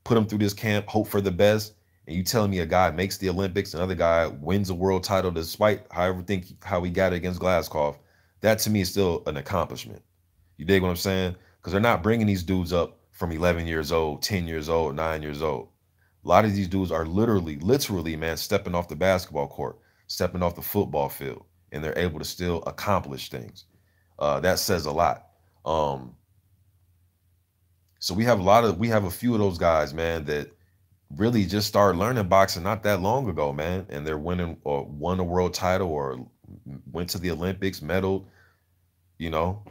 put them through this camp, hope for the best. And you telling me a guy makes the Olympics, another guy wins a world title despite how he got it against Glasgow. That to me is still an accomplishment. You dig what I'm saying? Because they're not bringing these dudes up from 11 years old, 10 years old, 9 years old. A lot of these dudes are literally, man, stepping off the basketball court, stepping off the football field, and they're able to still accomplish things. That says a lot. So we have a few of those guys, man, that really just started learning boxing not that long ago, man, and they're winning or won a world title or went to the Olympics, medaled. You know,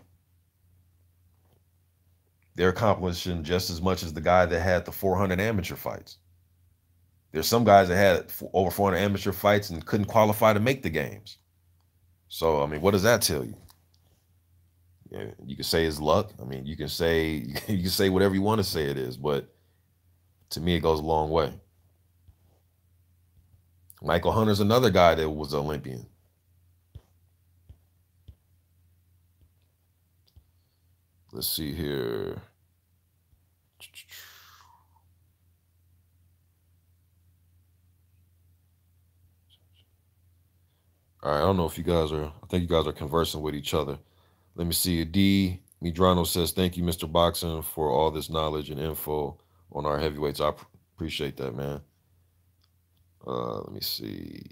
they're accomplishing just as much as the guy that had the 400 amateur fights. There's some guys that had over 400 amateur fights and couldn't qualify to make the games. So, I mean, what does that tell you? Yeah, you can say it's luck. I mean, you can say you can say whatever you want to say it is, but to me, it goes a long way. Michael Hunter's another guy that was an Olympian. Let's see here. All right, I don't know if you guys are, I think you guys are conversing with each other. Let me see. D. Midrano says, thank you, Mr. Boxing, for all this knowledge and info on our heavyweights. I appreciate that, man. Let me see.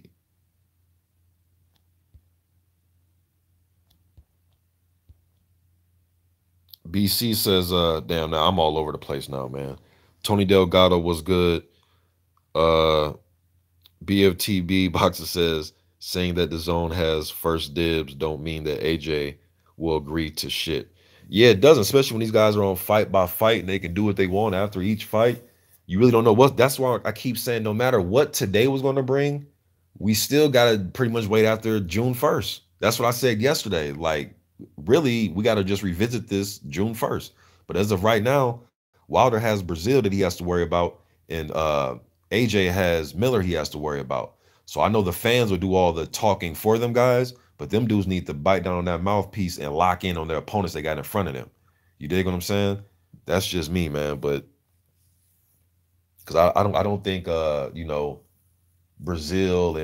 BC says, damn, now I'm all over the place now, man. Tony Delgado was good. BFTB Boxer says, saying that the zone has first dibs don't mean that AJ will agree to shit. Yeah, it doesn't, especially when these guys are on fight by fight and they can do what they want after each fight. You really don't know what. That's why I keep saying no matter what today was going to bring, we still got to pretty much wait after June 1st. That's what I said yesterday. Like, really, we got to just revisit this June 1st. But as of right now, Wilder has Breazeale that he has to worry about, and AJ has Miller he has to worry about. So I know the fans will do all the talking for them guys, but them dudes need to bite down on that mouthpiece and lock in on their opponents they got in front of them. You dig what I'm saying? That's just me, man. But because I don't think Breazeale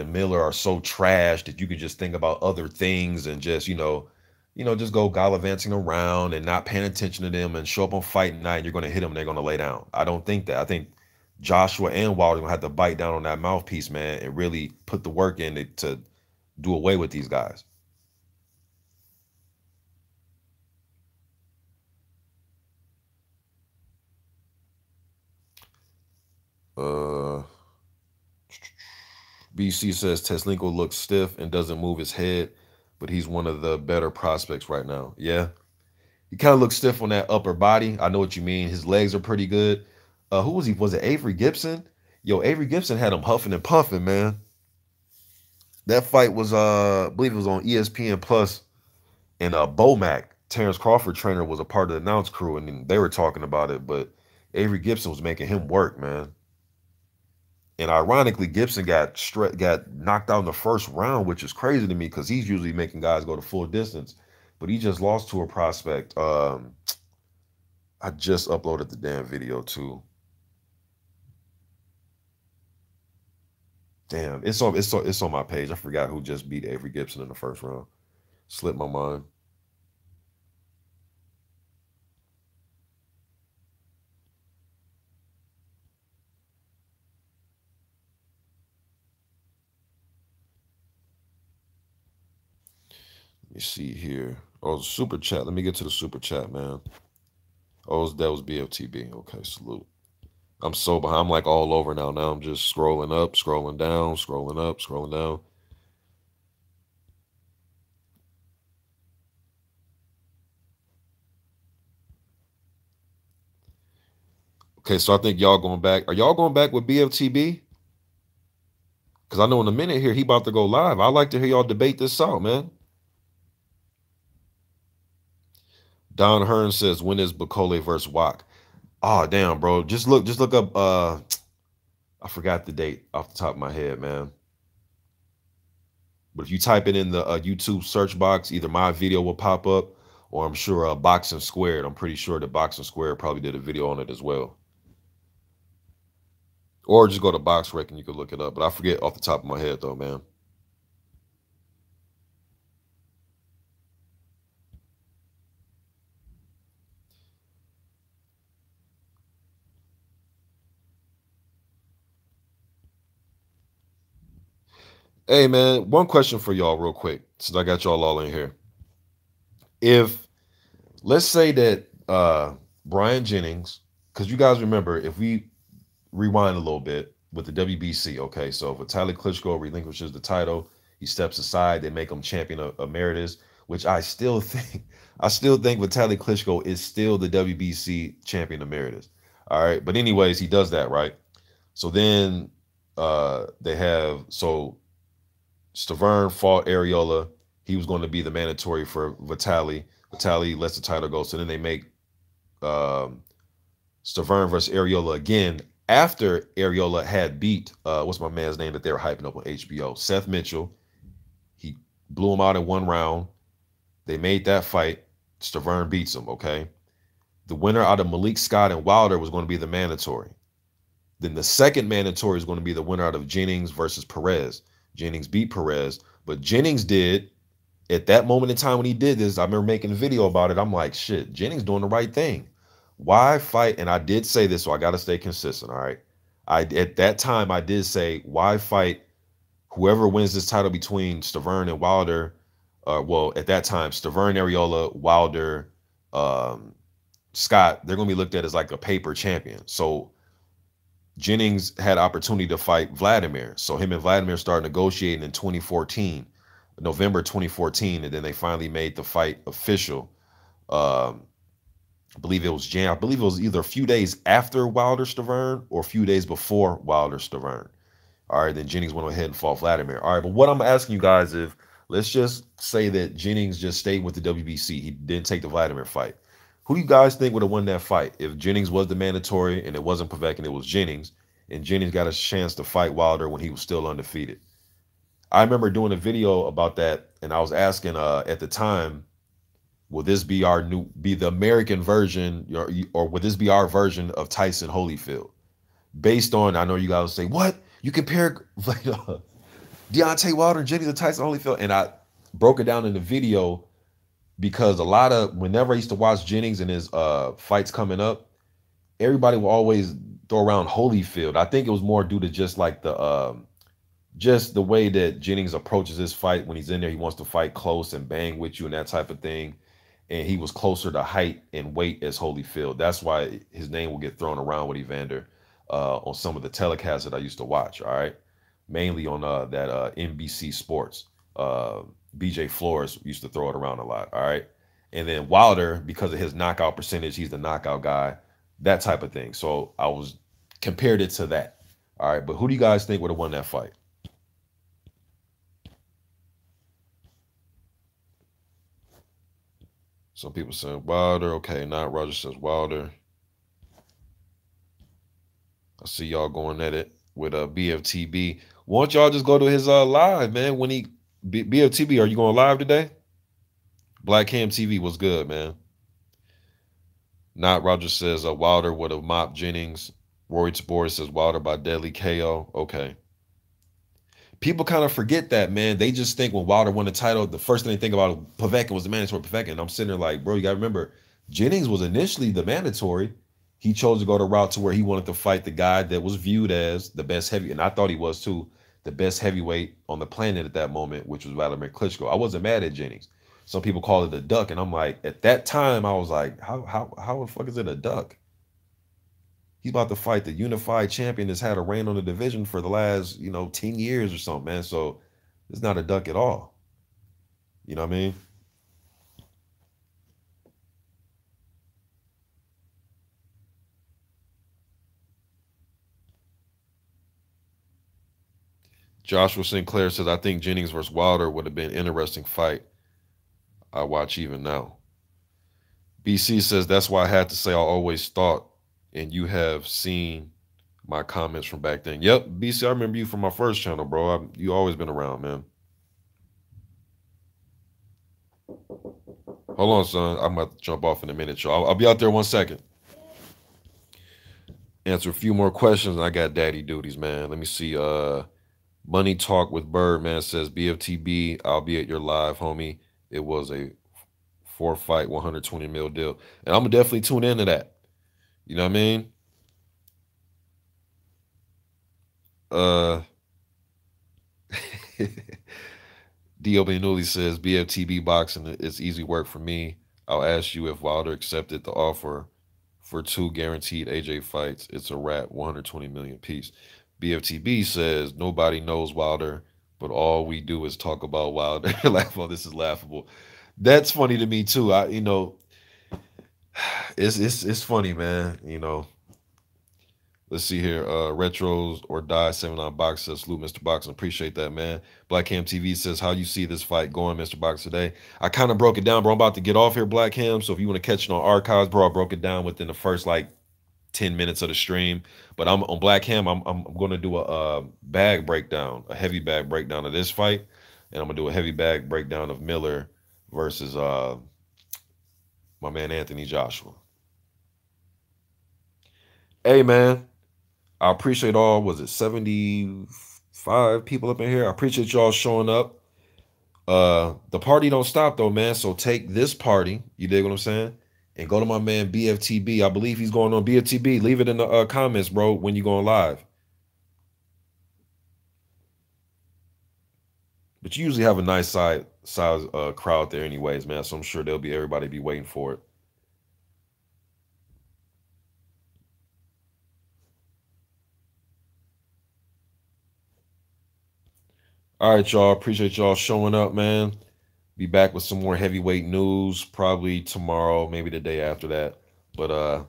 and Miller are so trash that you could just think about other things and just just go gallivanting around and not paying attention to them and show up on fight night and you're going to hit them and they're going to lay down. I don't think that. I think Joshua and Wilder gonna have to bite down on that mouthpiece, man, and really put the work in to do away with these guys. Uh, BC says Teslenko looks stiff and doesn't move his head, but he's one of the better prospects right now. Yeah, he kind of looks stiff on that upper body. I know what you mean. His legs are pretty good. Who was he? Was it Avery Gibson? Yo, Avery Gibson had him huffing and puffing, man. That fight was, I believe it was on ESPN Plus, and Bomac, Terrence Crawford trainer, was a part of the announce crew, and they were talking about it. But Avery Gibson was making him work, man. And ironically, Gibson got knocked out in the first round, which is crazy to me because he's usually making guys go to full distance. But he just lost to a prospect. I just uploaded the damn video too. Damn, it's on my page. I forgot who just beat Avery Gibson in the first round. Slipped my mind. Let me see here. Oh, super chat. Let me get to the super chat, man. Oh, that was BFTB. Okay, salute. I'm so behind. I'm like all over now. Now I'm just scrolling up, scrolling down, scrolling up, scrolling down. Okay, so I think y'all going back. Are y'all going back with BFTB? Because I know in a minute here he about to go live. I'd like to hear y'all debate this out, man. Don Hearn says, when is Bacole versus Wack? Oh damn, bro. Just look up I forgot the date off the top of my head, man. But if you type it in the YouTube search box, either my video will pop up, or I'm sure Boxing Squared. I'm pretty sure that Boxing Squared probably did a video on it as well. Or just go to BoxRec and you can look it up. But I forget off the top of my head though, man. Hey man, one question for y'all real quick, since I got y'all all in here. If let's say that Brian Jennings, because you guys remember, if we rewind a little bit with the WBC, okay, so Vitaly Klitschko relinquishes the title, he steps aside, they make him champion of emeritus, which I still think Vitaly Klitschko is still the WBC champion emeritus. All right, but anyways, he does that, right? So then they have Stavern fought Areola. He was going to be the mandatory for Vitaly. Vitaly lets the title go. So then they make um, Stavern versus Areola again after Areola had beat what's my man's name that they were hyping up on HBO? Seth Mitchell. He blew him out in one round. They made that fight. Stavern beats him. Okay. The winner out of Malik Scott and Wilder was going to be the mandatory. Then the second mandatory is going to be the winner out of Jennings versus Perez. Jennings beat Perez, but Jennings did at that moment in time when he did this. I remember making a video about it. I'm like, shit, Jennings doing the right thing. Why fight? And I did say this, so I got to stay consistent. All right. At that time I did say, why fight whoever wins this title between Stavern and Wilder? Well, at that time, Stavern, Areola, Wilder, Scott, they're going to be looked at as like a paper champion. So Jennings had opportunity to fight Vladimir. So him and Vladimir started negotiating in 2014, November 2014, and then they finally made the fight official. I believe it was I believe it was either a few days after Wilder Stavern or a few days before Wilder Stavern. All right, then Jennings went ahead and fought Vladimir. All right, but what I'm asking you guys is, let's just say that Jennings just stayed with the WBC. He didn't take the Vladimir fight. Who do you guys think would have won that fight if Jennings was the mandatory and it wasn't Povetkin, it was Jennings, and Jennings got a chance to fight Wilder when he was still undefeated? I remember doing a video about that, and I was asking at the time, will this be the American version, or will this be our version of Tyson Holyfield? Based on, I know you guys will say, what? You compare Deontay Wilder and Jennings to Tyson Holyfield? And I broke it down in the video because whenever I used to watch Jennings and his fights coming up, everybody will always throw around Holyfield. I think it was more due to just like just the way that Jennings approaches his fight. When he's in there, he wants to fight close and bang with you and that type of thing. And he was closer to height and weight as Holyfield. That's why his name will get thrown around with Evander on some of the telecasts that I used to watch. All right, mainly on that NBC Sports. BJ Flores used to throw it around a lot. All right, and then Wilder, because of his knockout percentage, he's the knockout guy. That type of thing. So I was compared it to that. All right, but who do you guys think would have won that fight? Some people say Wilder. Okay, not Roger says Wilder. I see y'all going at it with BFTB. Why don't y'all just go to his live, man? When he BFTB, are you going live today? Black Cam TV was good, man. Not Roger says Wilder would have mopped Jennings. Rory Tabor says Wilder by deadly KO. Okay. People kind of forget that, man. They just think when Wilder won the title, the first thing they think about Povetkin was the mandatory Povetkin. And I'm sitting there like, bro, you got to remember, Jennings was initially the mandatory. He chose to go the route to where he wanted to fight the guy that was viewed as the best heavy, and I thought he was too, the best heavyweight on the planet at that moment, which was Vladimir Klitschko. I wasn't mad at Jennings. Some people call it a duck, and I'm like, at that time, I was like, how the fuck is it a duck? He's about to fight the unified champion that's had a reign on the division for the last, 10 years or something, man. So it's not a duck at all. You know what I mean? Joshua Sinclair says, I think Jennings versus Wilder would have been an interesting fight. I watch even now. BC says, that's why I had to say I always thought and you have seen my comments from back then. Yep, BC, I remember you from my first channel, bro. You always been around, man. Hold on, son. I'm about to jump off in a minute, y'all. I'll be out there 1 second. Answer a few more questions, and I got daddy duties, man. Let me see. Money Talk with Birdman says, BFTB, I'll be at your live, homie. It was a 4-fight, 120 mil deal. And I'm going to definitely tune into that. You know what I mean? D.O.B. Newley says, BFTB boxing is easy work for me. I'll ask you if Wilder accepted the offer for 2 guaranteed AJ fights. It's a wrap, 120 million piece. BFTB says, nobody knows Wilder, but all we do is talk about Wilder. Laughable, this is laughable. That's funny to me too. It's funny, man. Let's see here. Retros or Die 7 on Box says, salute Mr. Box, and appreciate that, man. Black Cam TV says, how you see this fight going, Mr. Box, today? I kind of broke it down, bro. I'm about to get off here, Black Cam. So if you want to catch it on archives, bro, I broke it down within the first like 10 minutes of the stream. But I'm on Black Cam. I'm gonna do a bag breakdown, a heavy bag breakdown of this fight, and I'm gonna do a heavy bag breakdown of Miller versus my man Anthony Joshua. Hey, man. I appreciate all, was it 75 people up in here? I appreciate y'all showing up. The party don't stop though, man. So take this party, you dig what I'm saying? And go to my man BFTB. I believe he's going on BFTB. Leave it in the comments, bro, when you going live. But you usually have a nice size crowd there anyways, man. So I'm sure everybody be waiting for it. All right, y'all. Appreciate y'all showing up, man. Be back with some more heavyweight news probably tomorrow, maybe the day after that. But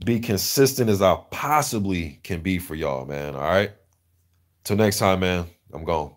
be consistent as I possibly can be for y'all, man. All right. Till next time, man. I'm gone.